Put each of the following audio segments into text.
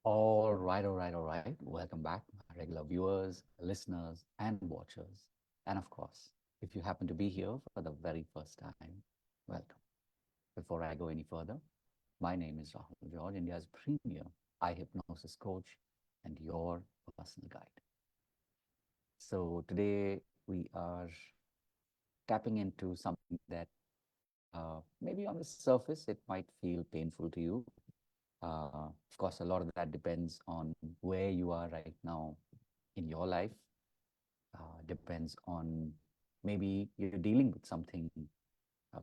All right. Welcome back, my regular viewers, listeners, and watchers. And of course, if you happen to be here for the very first time, welcome. Before I go any further, my name is Rahul George, India's premier eye hypnosis coach and your personal guide. So today we are tapping into something that maybe on the surface it might feel painful to you. Of course, a lot of that depends on where you are right now in your life, depends on maybe you're dealing with something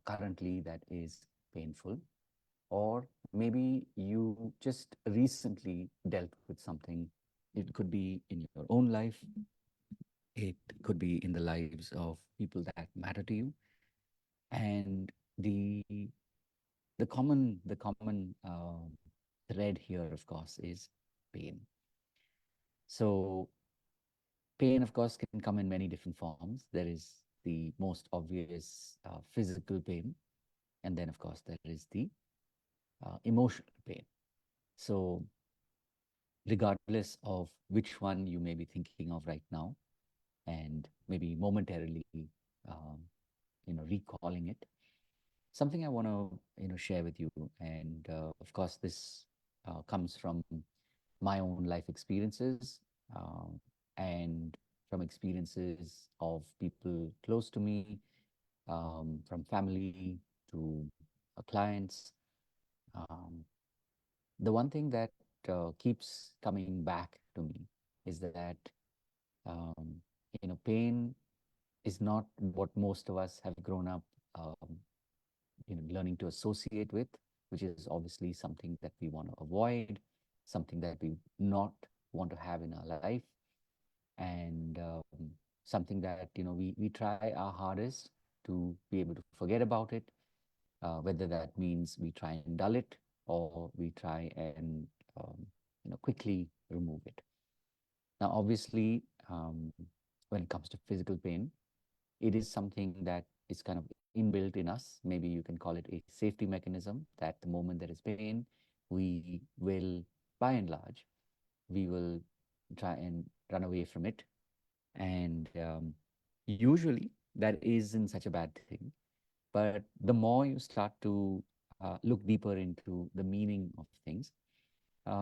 currently that is painful, or maybe you just recently dealt with something. It could be in your own life, it could be in the lives of people that matter to you. And the the common thread here, of course, is pain. So pain, of course, can come in many different forms. There is the most obvious physical pain, and then, of course, there is the emotional pain. So, regardless of which one you may be thinking of right now, and maybe momentarily, um, recalling it, something I want to, share with you, and of course, this comes from my own life experiences and from experiences of people close to me, from family to clients. Um, the one thing that keeps coming back to me is that um, pain is not what most of us have grown up, learning to associate with, which is obviously something that we want to avoid, something that we not want to have in our life, and something that we try our hardest to be able to forget about it, whether that means we try and dull it or we try and quickly remove it. Now, obviously, when it comes to physical pain, it is something that is kind of inbuilt in us. Maybe you can call it a safety mechanism that the moment there is pain, we will, by and large, we will try and run away from it. And usually that isn't such a bad thing. But the more you start to look deeper into the meaning of things,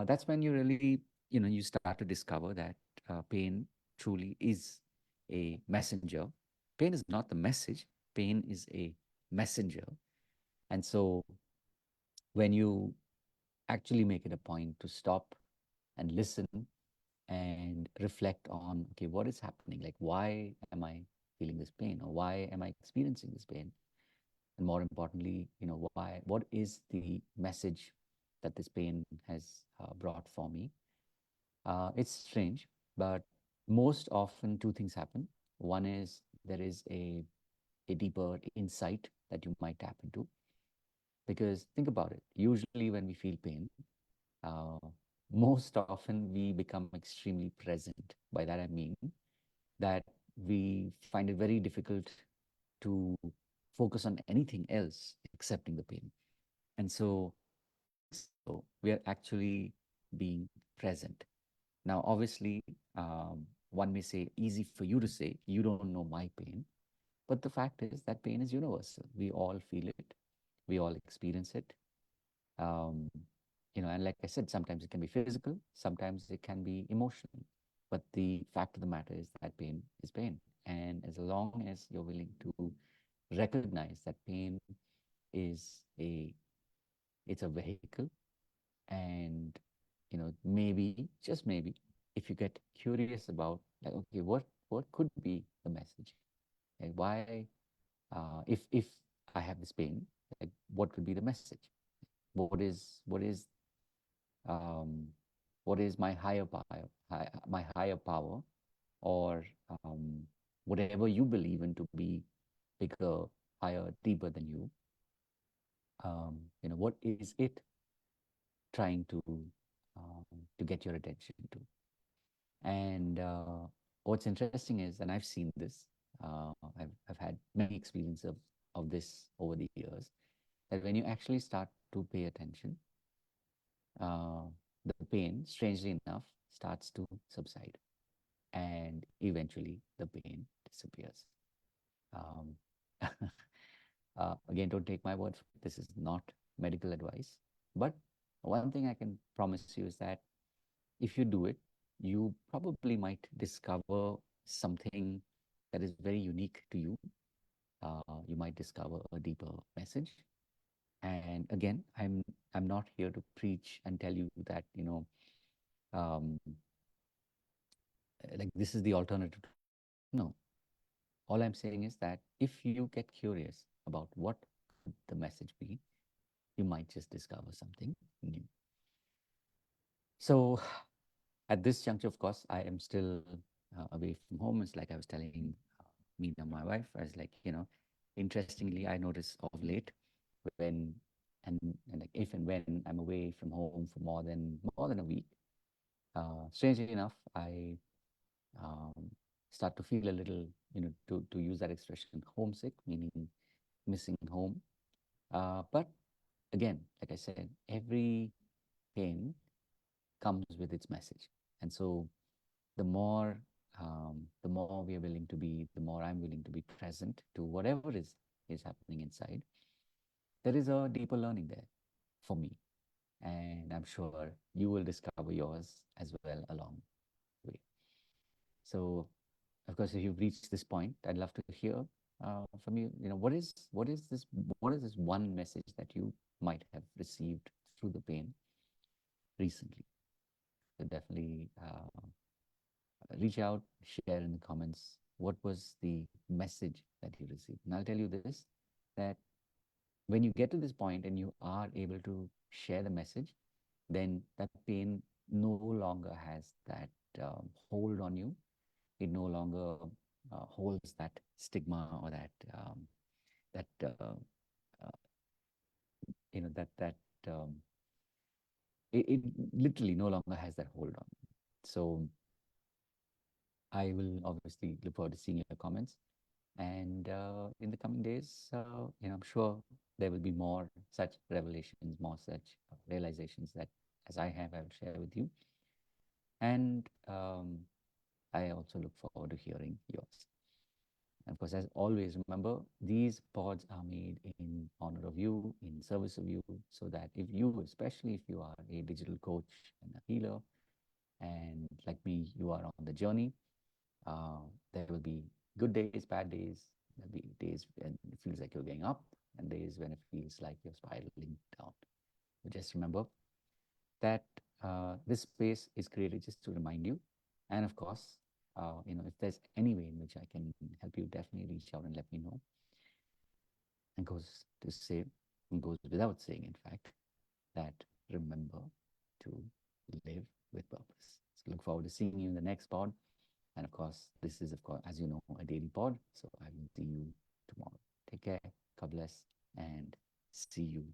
that's when you really, you start to discover that pain truly is a messenger. Pain is not the message, pain is a messenger. And so when you actually make it a point to stop and listen and reflect on, okay, what is happening? Like, why am I feeling this pain, or why am I experiencing this pain? And more importantly, what is the message that this pain has brought for me? It's strange, but most often two things happen. One is there is a deeper insight that you might tap into. Because think about it, usually when we feel pain, uh, most often we become extremely present. By that I mean that we find it very difficult to focus on anything else excepting the pain. And so in doing so, we are actually being present. Now, obviously, one may say, easy for you to say, you don't know my pain. But the fact is that pain is universal. We all feel it, we all experience it. Um, and like I said, sometimes it can be physical, sometimes it can be emotional. But the fact of the matter is that pain is pain. And as long as you're willing to recognize that pain is it's a vehicle, and maybe, just maybe, if you get curious about, like, okay, what could be the message, and why, if I have this pain, like, what could be the message? What is what is my higher power, my higher power, or whatever you believe in to be bigger, higher, deeper than you, what is it trying to get your attention to? And what's interesting is, and I've seen this, I've had many experiences of this over the years, that when you actually start to pay attention, uh, the pain, strangely enough, starts to subside, and eventually the pain disappears. Um, again, don't take my word for it. This is not medical advice. But one thing I can promise you is that if you do it, you probably might discover something that is very unique to you. You might discover a deeper message. And again, I'm not here to preach and tell you that, um, like this is the alternative to life. No, all I'm saying is that if you get curious about what could the message be, you might just discover something new. So at this juncture, of course, I am still away from home. It's like I was telling me and my wife, I was like, interestingly, I notice of late when and like if and when I'm away from home for more than a week, strangely enough, I um, start to feel a little, to use that expression, homesick, meaning missing home. But again, like I said, every pain comes with its message. And so the more we are willing to be, the more I'm willing to be present to whatever is happening inside, there is a deeper learning there for me. And I'm sure you will discover yours as well along the way. So, of course, if you've reached this point, I'd love to hear from you. What is this one message that you might have received through the pain recently? So definitely reach out, share in the comments what was the message that you received. And I'll tell you this, that when you get to this point and you are able to share the message, then that pain no longer has that hold on you. It no longer holds that stigma or that that um, it literally no longer has that hold on. So I will obviously look forward to seeing your comments. And in the coming days, I'm sure there will be more such revelations, more such realizations that, as I will share with you. And I also look forward to hearing yours. And of course, as always, remember, these pods are made in honor of you, in service of you, so that if you, especially if you are a digital coach and a healer, and like me, you are on the journey, there will be good days, bad days. There'll be days when it feels like you're going up, and days when it feels like you're spiraling down. But just remember that this space is created just to remind you. And of course, if there's any way in which I can help you, definitely reach out and let me know. And goes without saying, in fact, that remember to live with purpose. So look forward to seeing you in the next pod. And of course, this is, of course, as you know, a daily pod. So I will see you tomorrow. Take care. God bless. And see you